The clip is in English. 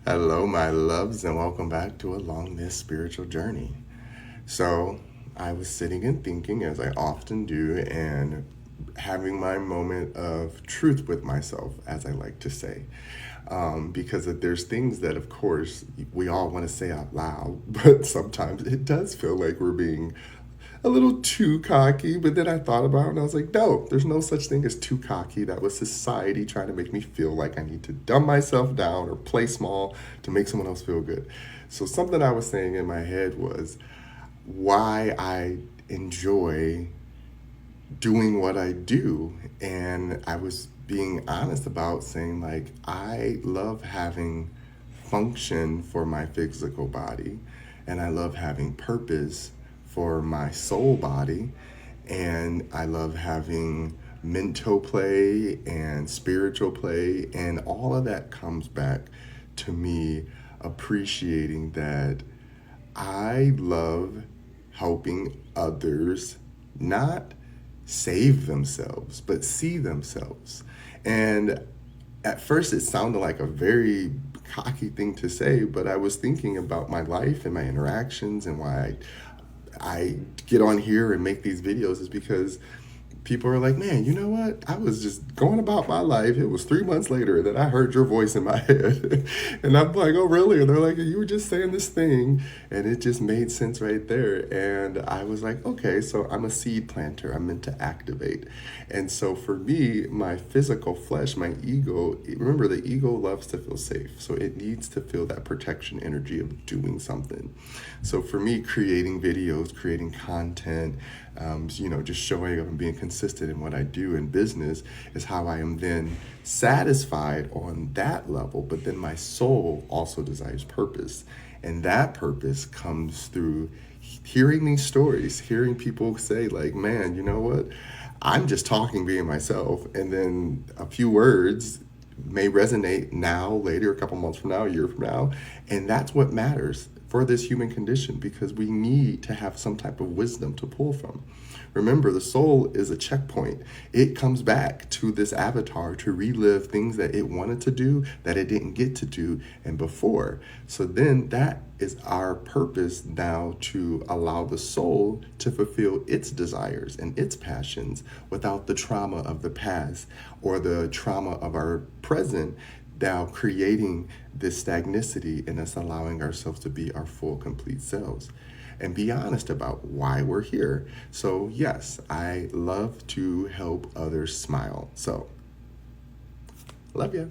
Hello, my loves, and welcome back to Along This Spiritual Journey. So, I was sitting and thinking, as I often do, and having my moment of truth with myself, as I like to say. Because there's things that, of course, we all want to say out loud, but sometimes it does feel like we're being a little too cocky. But then I thought about it and I was like, no, there's no such thing as too cocky. That was society trying to make me feel like I need to dumb myself down or play small to make someone else feel good. So something I was saying in my head was why I enjoy doing what I do. And I was being honest about saying, like, I love having function for my physical body, and I love having purpose for my soul body, and I love having mental play and spiritual play, and all of that comes back to me appreciating that I love helping others not save themselves, but see themselves. And at first, it sounded like a very cocky thing to say, but I was thinking about my life and my interactions and why I get on here and make these videos is because people are like, man, you know what? I was just going about my life. It was 3 months later that I heard your voice in my head. And I'm like, oh, really? And they're like, you were just saying this thing. And it just made sense right there. And I was like, okay, so I'm a seed planter. I'm meant to activate. And so for me, my physical flesh, my ego, remember the ego loves to feel safe. So it needs to feel that protection energy of doing something. So for me, creating videos, creating content, just showing up and being consistent in what I do in business is how I am then satisfied on that level. But then my soul also desires purpose. And that purpose comes through hearing these stories, hearing people say, like, man, you know what? I'm just talking, being myself. And then a few words may resonate now, later, a couple months from now, a year from now. And that's what matters for this human condition because we need to have some type of wisdom to pull from. Remember, the soul is a checkpoint. It comes back to this avatar to relive things that it wanted to do that it didn't get to do and before. So then that is our purpose now to allow the soul to fulfill its desires and its passions without the trauma of the past or the trauma of our present, now creating this stagnicity in us allowing ourselves to be our full, complete selves and be honest about why we're here. So, yes, I love to help others smile. So, love you.